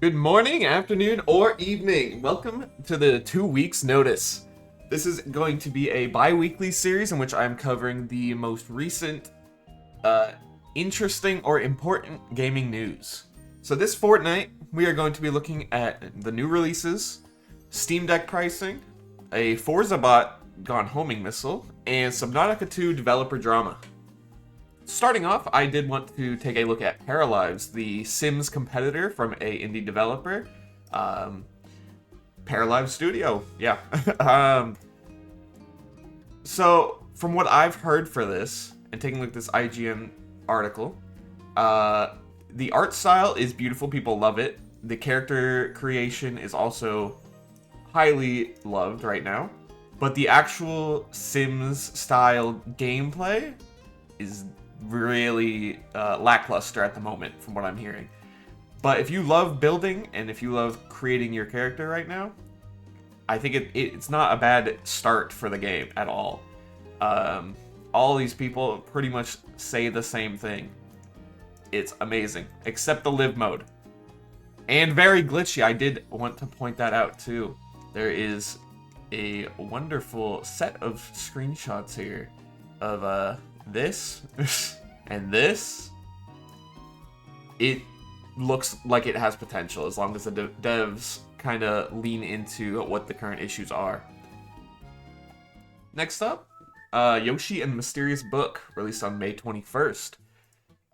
Good morning, afternoon, or evening. Welcome to the 2 weeks notice. This is going to be a bi-weekly series in which I'm covering the most recent, interesting or important gaming news. So this fortnight, we are going to be looking at the new releases, Steam Deck pricing, a Forza Bot gone homing missile, and Subnautica 2 developer drama. Starting off, I did want to take a look at Paralives, the Sims competitor from a indie developer. Paralives Studio, yeah. So, from what I've heard for this, and taking a look at this IGN article, the art style is beautiful, people love it. The character creation is also highly loved right now. But the actual Sims style gameplay is really lackluster at the moment, from what I'm hearing. But if you love building and if you love creating your character right now, I think it's not a bad start for the game at all. All these people pretty much say the same thing. It's amazing, except the live mode. And very glitchy. I did want to point that out too. There is a wonderful set of screenshots here of this and this. It looks like it has potential as long as the devs kind of lean into what the current issues are. Next up, Yoshi and the Mysterious Book, released on May 21st.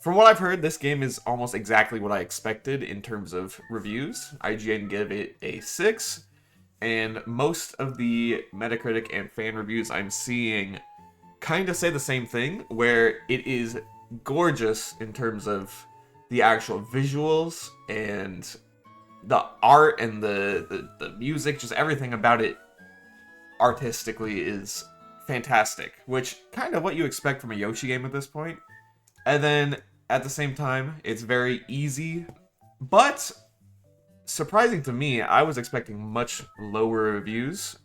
From what I've heard, this game is almost exactly what I expected in terms of reviews. IGN gave it a 6, and most of the Metacritic and fan reviews I'm seeing kind of say the same thing, where it is gorgeous in terms of the actual visuals and the art and the music, just everything about it artistically is fantastic, which kind of what you expect from a Yoshi game at this point. And then at the same time, it's very easy, but surprising to me, I was expecting much lower reviews.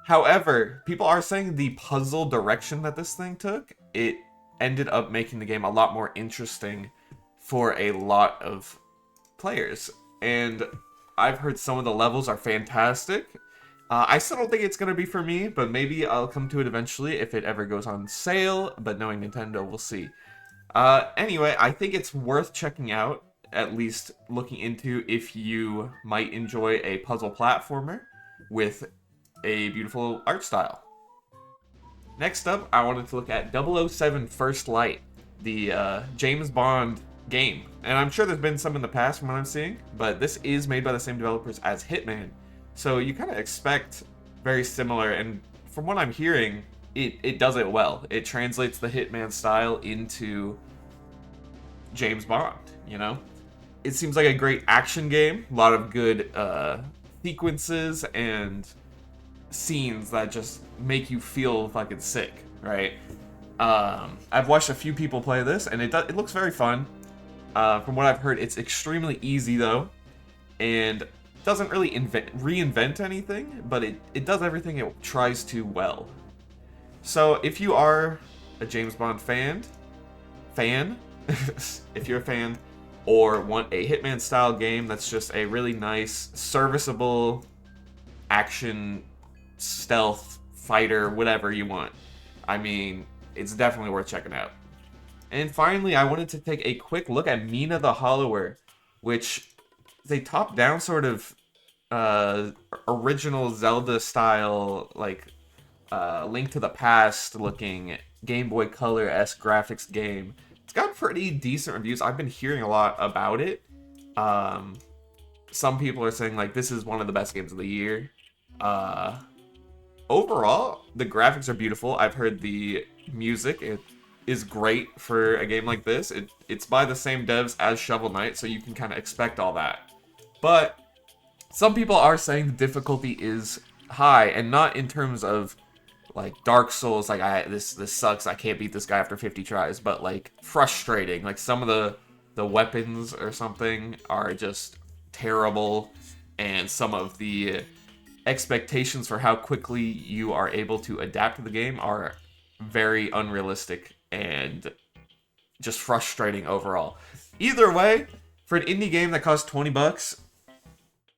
However, people are saying the puzzle direction that this thing took, it ended up making the game a lot more interesting for a lot of players. And I've heard some of the levels are fantastic. I still don't think it's going to be for me, but maybe I'll come to it eventually if it ever goes on sale. But knowing Nintendo, we'll see. Anyway, I think it's worth checking out, at least looking into if you might enjoy a puzzle platformer with a beautiful art style. Next up, I wanted to look at 007 First Light, the James Bond game. And I'm sure there's been some in the past from what I'm seeing, but this is made by the same developers as Hitman. So you kind of expect very similar, and from what I'm hearing, it does it well. It translates the Hitman style into James Bond, you know? It seems like a great action game, a lot of good sequences and scenes that just make you feel fucking sick, right? I've watched a few people play this, and it looks very fun. From what I've heard, it's extremely easy though, and doesn't really reinvent anything, but it does everything it tries to well. So if you are a James Bond fan, if you're a fan, or want a Hitman style game that's just a really nice, serviceable action stealth fighter, whatever you want, I mean, it's definitely worth checking out. And finally, I wanted to take a quick look at Mina the Hollower, which is a top-down sort of original Zelda style, like Link to the Past looking Game Boy Color-esque graphics game. It's got pretty decent reviews. I've been hearing a lot about it. Some people are saying like this is one of the best games of the year. Overall, the graphics are beautiful. I've heard the music is great for a game like this. It's by the same devs as Shovel Knight, so you can kind of expect all that. But some people are saying the difficulty is high, and not in terms of like Dark Souls, like this sucks, I can't beat this guy after 50 tries, but like frustrating. Like some of the weapons or something are just terrible, and some of the expectations for how quickly you are able to adapt to the game are very unrealistic and just frustrating overall. Either way, for an indie game that costs $20,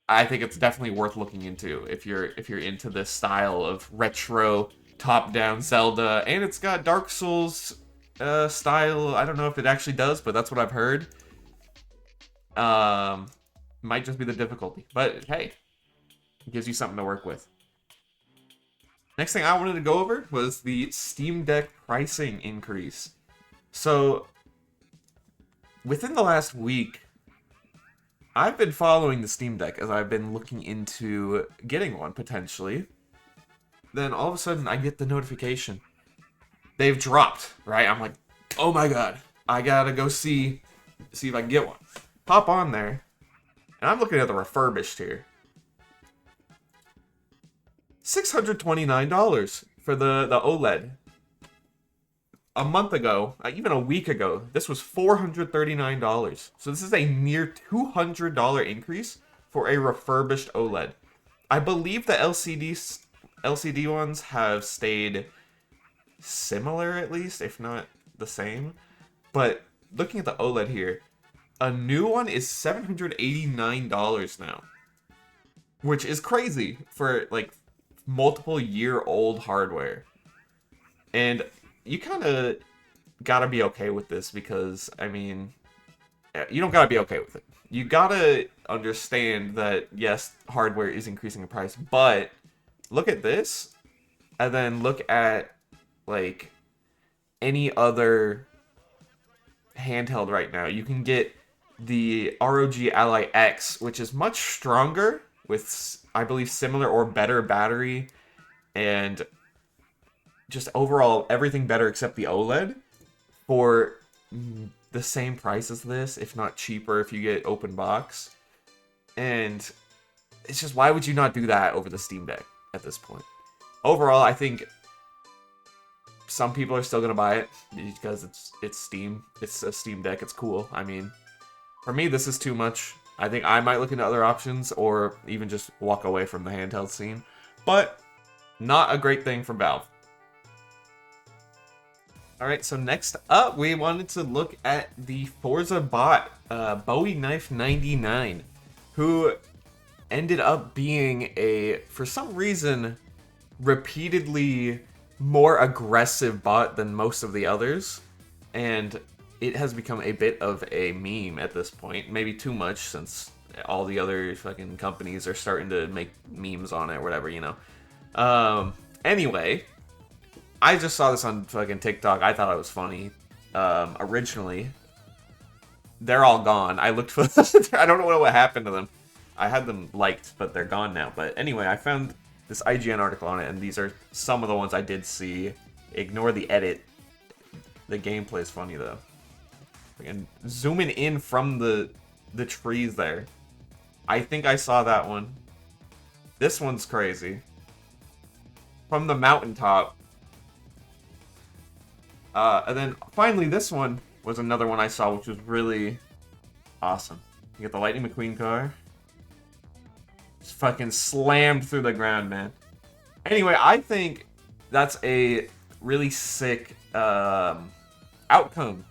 I think it's definitely worth looking into if you're into this style of retro top-down Zelda, and it's got Dark Souls style. I don't know if it actually does, but that's what I've heard. Um, might just be the difficulty, but hey, it gives you something to work with. Next thing I wanted to go over was the Steam Deck pricing increase. So, within the last week, I've been following the Steam Deck as I've been looking into getting one potentially. Then all of a sudden, I get the notification. They've dropped, right? I'm like, oh my god, I gotta go see if I can get one. Pop on there, and I'm looking at the refurbished here. $629 for the OLED. A month ago, even a week ago, this was $439. So this is a near $200 increase for a refurbished OLED. I believe the LCD ones have stayed similar, at least, if not the same. But looking at the OLED here, a new one is $789 now, which is crazy for like multiple year old hardware. And you kind of gotta be okay with this because, I mean, you don't gotta be okay with it. You gotta understand that, yes, hardware is increasing in price, but look at this, and then look at, like, any other handheld right now. You can get the ROG Ally X, which is much stronger, with, I believe, similar or better battery, and just overall everything better except the OLED, for the same price as this, if not cheaper if you get open box. And it's just, why would you not do that over the Steam Deck at this point? Overall, I think some people are still gonna buy it because it's Steam. It's a Steam Deck. It's cool. I mean, for me, this is too much. I think I might look into other options or even just walk away from the handheld scene. But not a great thing for Valve. Alright, so next up, we wanted to look at the Forza Bot, Bowie Knife 99, who ended up being a, for some reason, repeatedly more aggressive bot than most of the others, and it has become a bit of a meme at this point, maybe too much since all the other fucking companies are starting to make memes on it or whatever, you know. Anyway, I just saw this on fucking TikTok. I thought it was funny. Originally, they're all gone. I looked for I don't know what happened to them. I had them liked, but they're gone now. But anyway, I found this IGN article on it, and these are some of the ones I did see. Ignore the edit. The gameplay is funny though. And zooming in from the trees there. I think I saw that one. This one's crazy. From the mountaintop. And then finally, this one was another one I saw, which was really awesome. You get the Lightning McQueen car. Just fucking slammed through the ground, man. Anyway, I think that's a really sick outcome.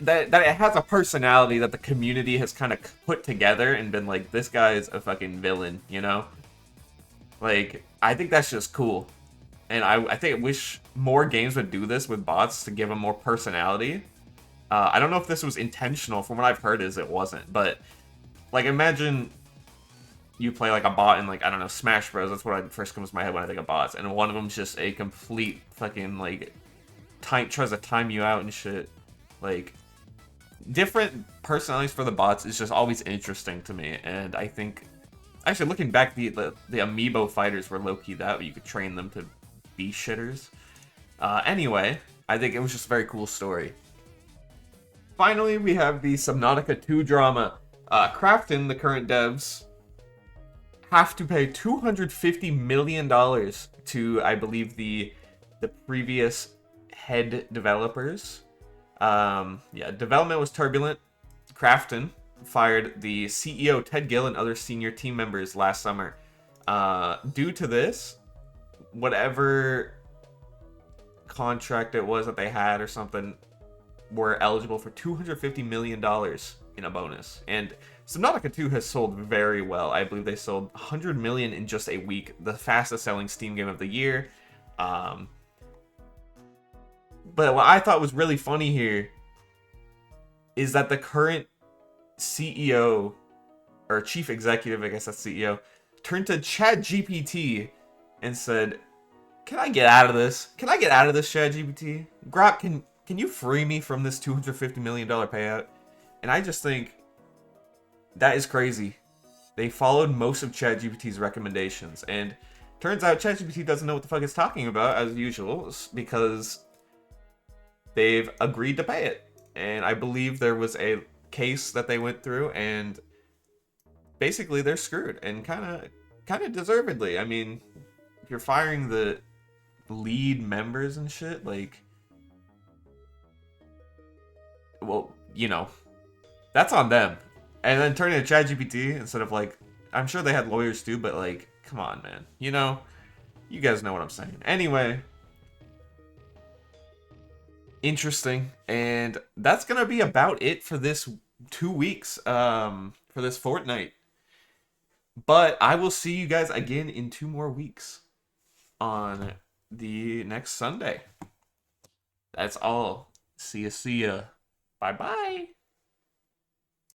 That it has a personality that the community has kind of put together and been like, this guy's a fucking villain, you know? Like, I think that's just cool. And I think I wish more games would do this with bots to give them more personality. I don't know if this was intentional. From what I've heard is it wasn't. But, like, imagine you play, like, a bot in, like, I don't know, Smash Bros. That's what first comes to my head when I think of bots. And one of them's just a complete fucking, like, tries to time you out and shit. Like, different personalities for the bots is just always interesting to me. And I think, actually, looking back, the amiibo fighters were low-key that. You could train them to be shitters. Anyway, I think it was just a very cool story. Finally, we have the Subnautica 2 drama. Krafton, the current devs, have to pay $250 million to, I believe, the previous head developers. Yeah, development was turbulent. Krafton fired the CEO, Ted Gill, and other senior team members last summer. Due to this, whatever contract it was that they had or something were eligible for $250 million in a bonus. And Subnautica 2 has sold very well. I believe they sold 100 million in just a week, the fastest selling Steam game of the year. But what I thought was really funny here is that the current CEO, or chief executive, I guess that's CEO, turned to ChatGPT and said, "Can I get out of this? Can I get out of this, ChatGPT? Grok, can you free me from this $250 million payout?" And I just think that is crazy. They followed most of ChatGPT's recommendations, and turns out ChatGPT doesn't know what the fuck it's talking about, as usual, because they've agreed to pay it. And I believe there was a case that they went through, and basically they're screwed, and kind of deservedly. I mean, if you're firing the lead members and shit, like, well, you know, that's on them. And then turning to ChatGPT instead of, like, I'm sure they had lawyers too, but, like, come on, man. You know, you guys know what I'm saying. Anyway, interesting, and that's gonna be about it for this 2 weeks, for this fortnight. But I will see you guys again in 2 more weeks on the next Sunday. That's all. See ya. Bye bye.